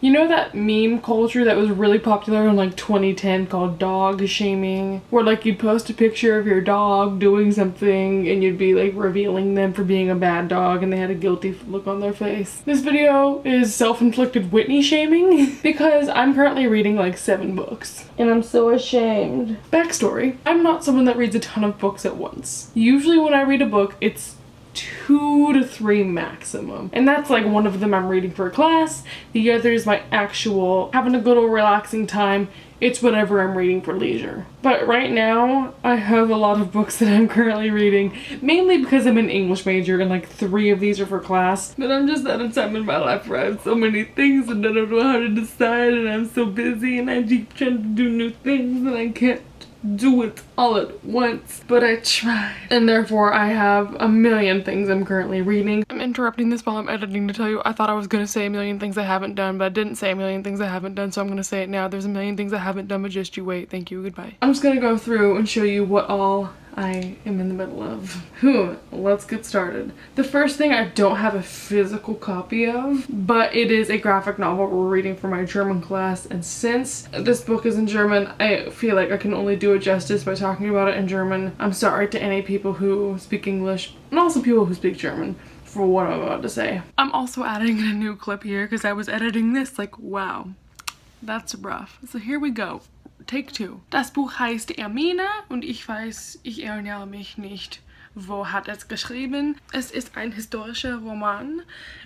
You know that meme culture that was really popular in like 2010 called dog shaming? Where like you'd post a picture of your dog doing something and you'd be like revealing them for being a bad dog and they had a guilty look on their face. This video is self-inflicted Whitney shaming because I'm currently reading like 7 books. And I'm so ashamed. Backstory. I'm not someone that reads a ton of books at once. Usually when I read a book, it's 2 to 3 maximum, and that's like one of them I'm reading for a class, the other is my actual having a good old relaxing time. It's whatever I'm reading for leisure. But right now I have a lot of books that I'm currently reading, mainly because I'm an English major and like 3 of these are for class. But I'm just at a time in my life where I have so many things and I don't know how to decide, and I'm so busy and I keep trying to do new things and I can't do it all at once, but I tried. And therefore I have a million things I'm currently reading. I'm interrupting this while I'm editing to tell you I thought I was gonna say a million things I haven't done, but I didn't say a million things I haven't done, so I'm gonna say it now. There's a million things I haven't done, but just you wait. Thank you, goodbye. I'm just gonna go through and show you what all I am in the middle of. Let's get started. The first thing I don't have a physical copy of, but it is a graphic novel we're reading for my German class, and since this book is in German, I feel like I can only do it justice by talking about it in German. I'm sorry to any people who speak English, and also people who speak German, for what I'm about to say. I'm also adding in a new clip here because I was editing this like, wow, that's rough. So here we go. Take 2. Das Buch heißt Ermine und ich weiß, ich erinnere mich nicht, wo hat es geschrieben. Es ist ein historischer Roman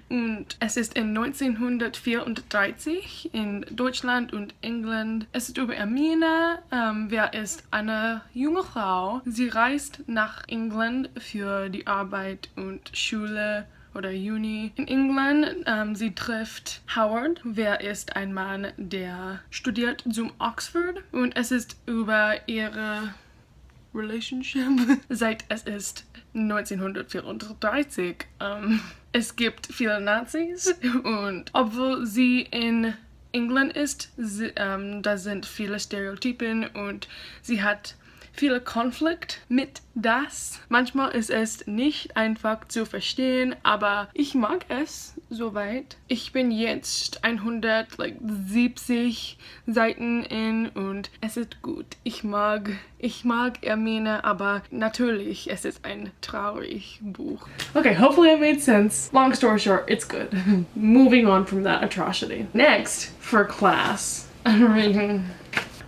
und es ist in 1934 in Deutschland und England. Es ist über Ermine. Wer ist eine junge Frau. Sie reist nach England für die Arbeit und Schule oder Uni in England. Sie trifft Howard, wer ist ein Mann, der studiert zum Oxford, und es ist über ihre Relationship seit es ist 1934. Es gibt viele Nazis und obwohl sie in England ist, da sind viele Stereotypen und sie hat viele Konflikt mit das. Manchmal ist es nicht einfach zu verstehen, aber ich mag es soweit. Ich bin jetzt 170 Seiten in und es ist gut. Ich mag Ermine, aber natürlich, es ist ein traurig Buch. Okay, hopefully I made sense. Long story short, it's good. Moving on from that atrocity. Next, for class, I'm reading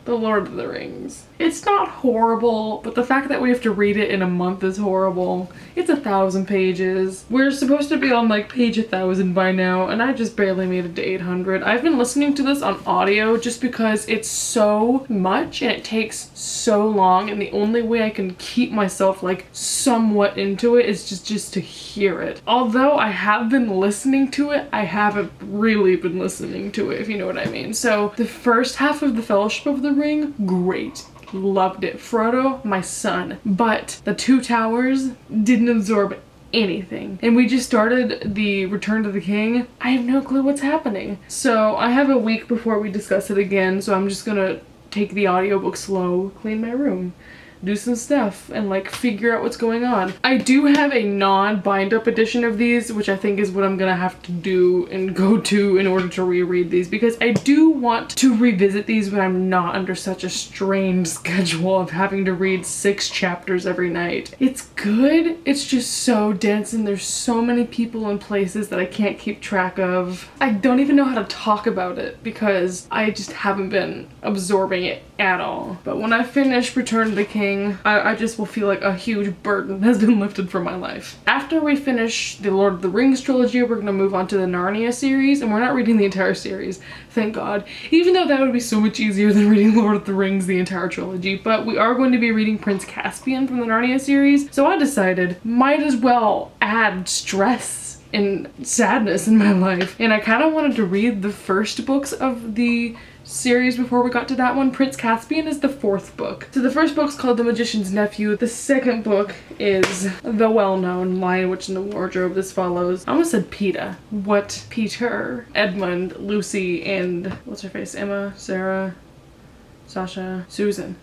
The Lord of the Rings. It's not horrible, but the fact that we have to read it in a month is horrible. It's 1,000 pages. We're supposed to be on like page 1,000 by now, and I just barely made it to 800. I've been listening to this on audio just because it's so much and it takes so long, and the only way I can keep myself like somewhat into it is just to hear it. Although I have been listening to it, I haven't really been listening to it, if you know what I mean. So the first half of The Fellowship of the Ring, great. Loved it. Frodo, my son. But The Two Towers didn't absorb anything. And we just started the Return to the King. I have no clue what's happening. So I have a week before we discuss it again, so I'm just gonna take the audiobook slow, clean my room, do some stuff, and like figure out what's going on. I do have a non-bind-up edition of these, which I think is what I'm gonna have to do and go to in order to reread these, because I do want to revisit these when I'm not under such a strained schedule of having to read 6 chapters every night. It's good, it's just so dense and there's so many people and places that I can't keep track of. I don't even know how to talk about it because I just haven't been absorbing it at all. But when I finish Return to the King, I just will feel like a huge burden has been lifted from my life. After we finish the Lord of the Rings trilogy, we're gonna move on to the Narnia series, and we're not reading the entire series, thank God. Even though that would be so much easier than reading Lord of the Rings, the entire trilogy, but we are going to be reading Prince Caspian from the Narnia series, so I decided might as well add stress and sadness in my life. And I kind of wanted to read the first books of the series before we got to that one. Prince Caspian is the 4th book. So the first book's called The Magician's Nephew. The second book is the well-known Lion, Witch, and the Wardrobe. This follows, I almost said Peeta. What Peter, Edmund, Lucy, and what's her face? Emma, Sarah, Sasha, Susan.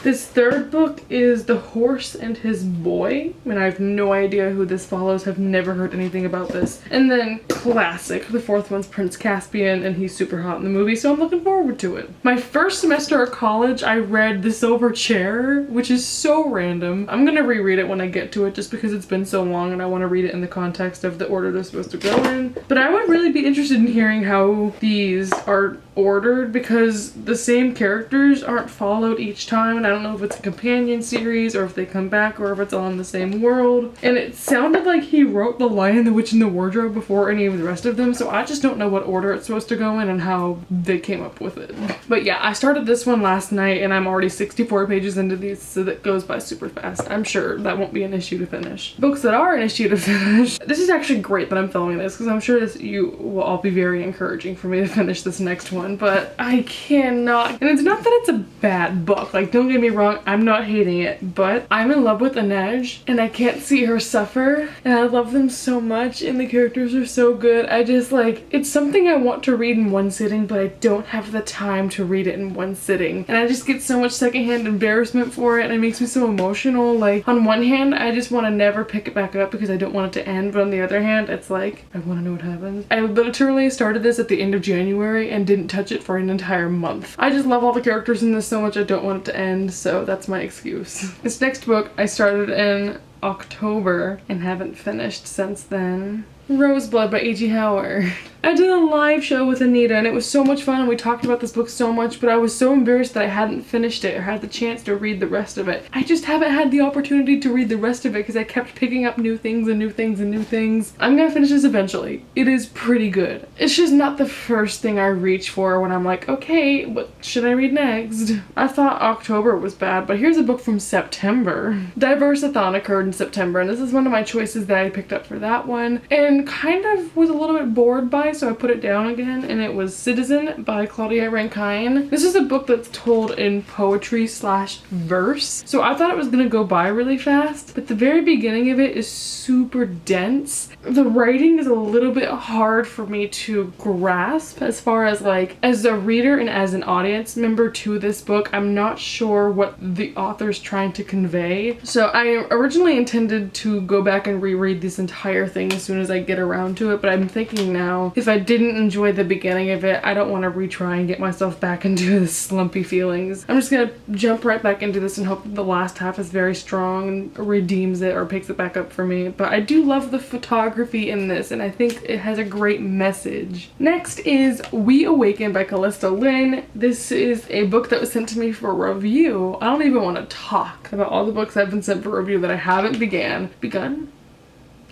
This third book is The Horse and His Boy, and I have no idea who this follows, have never heard anything about this. And then classic, the fourth one's Prince Caspian, and he's super hot in the movie, so I'm looking forward to it. My first semester at college, I read The Silver Chair, which is so random. I'm gonna reread it when I get to it just because it's been so long and I want to read it in the context of the order they're supposed to go in. But I would really be interested in hearing how these are ordered because the same characters aren't followed each time, and I don't know if it's a companion series or if they come back or if it's all in the same world. And it sounded like he wrote The Lion, the Witch, and the Wardrobe before any of the rest of them, so I just don't know what order it's supposed to go in and how they came up with it. But yeah, I started this one last night and I'm already 64 pages into these, so that goes by super fast. I'm sure that won't be an issue to finish. Books that are an issue to finish. This is actually great that I'm filming this because I'm sure you will all be very encouraging for me to finish this next one, but I cannot. And it's not that it's a bad book, like don't get me wrong, I'm not hating it, but I'm in love with Inej and I can't see her suffer, and I love them so much and the characters are so good. I just like, it's something I want to read in one sitting, but I don't have the time to read it in one sitting, and I just get so much secondhand embarrassment for it and it makes me so emotional. Like on one hand I just want to never pick it back up because I don't want it to end, but on the other hand it's like I want to know what happens. I literally started this at the end of January and didn't touch it for an entire month. I just love all the characters in this so much I don't want it to end, so that's my excuse. This next book I started in October and haven't finished since then. Roseblood by A.G. Howard. I did a live show with Anita and it was so much fun and we talked about this book so much, but I was so embarrassed that I hadn't finished it or had the chance to read the rest of it. I just haven't had the opportunity to read the rest of it because I kept picking up new things and new things and new things. I'm gonna finish this eventually. It is pretty good. It's just not the first thing I reach for when I'm like, okay, what should I read next? I thought October was bad, but here's a book from September. Diverse-a-thon occurred in September and this is one of my choices that I picked up for that one and kind of was a little bit bored by, so I put it down again, and it was Citizen by Claudia Rankine. This is a book that's told in poetry slash verse, so I thought it was gonna go by really fast, but the very beginning of it is super dense. The writing is a little bit hard for me to grasp as far as like, as a reader and as an audience member to this book, I'm not sure what the author's trying to convey. So I originally intended to go back and reread this entire thing as soon as I get around to it, but I'm thinking now, if I didn't enjoy the beginning of it, I don't want to retry and get myself back into the slumpy feelings. I'm just gonna jump right back into this and hope that the last half is very strong and redeems it or picks it back up for me. But I do love the photography in this and I think it has a great message. Next is We Awaken by Callista Lynn. This is a book that was sent to me for review. I don't even want to talk about all the books I've been sent for review that I haven't begun?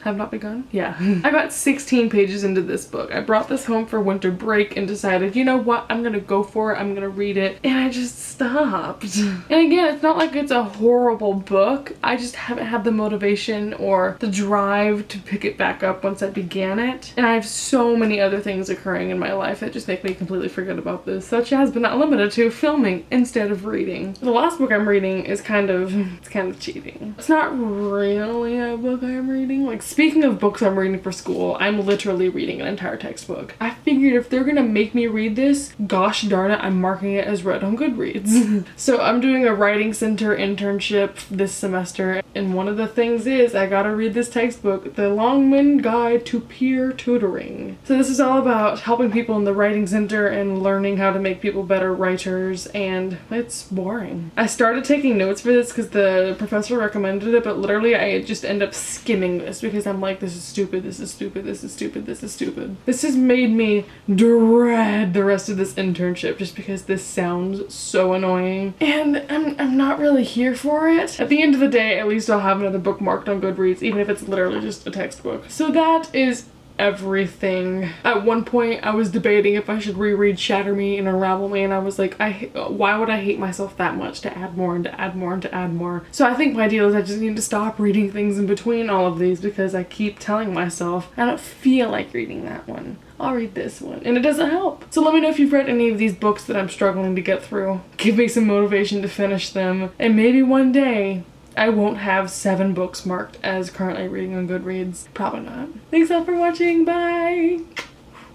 Have not begun? Yeah. I got 16 pages into this book. I brought this home for winter break and decided, you know what, I'm gonna go for it, I'm gonna read it, and I just stopped. And again, it's not like it's a horrible book, I just haven't had the motivation or the drive to pick it back up once I began it. And I have so many other things occurring in my life that just make me completely forget about this, such as, but not limited to, filming instead of reading. The last book I'm reading is kind of cheating. It's not really a book I'm reading. Like, speaking of books I'm reading for school, I'm literally reading an entire textbook. I figured if they're gonna make me read this, gosh darn it, I'm marking it as read on Goodreads. So I'm doing a writing center internship this semester, and one of the things is I gotta read this textbook, The Longman Guide to Peer Tutoring. So this is all about helping people in the writing center and learning how to make people better writers, and it's boring. I started taking notes for this because the professor recommended it, but literally I just end up skimming this because I'm like, this is stupid, this is stupid, this is stupid, this is stupid. This has made me dread the rest of this internship just because this sounds so annoying. And I'm not really here for it. At the end of the day, at least I'll have another book marked on Goodreads, even if it's literally just a textbook. So that is everything. At one point I was debating if I should reread Shatter Me and Unravel Me, and I was like, why would I hate myself that much to add more and to add more and to add more? So I think my deal is I just need to stop reading things in between all of these because I keep telling myself I don't feel like reading that one, I'll read this one, and it doesn't help. So let me know if you've read any of these books that I'm struggling to get through. Give me some motivation to finish them, and maybe one day I won't have 7 books marked as currently reading on Goodreads. Probably not. Thanks all for watching. Bye!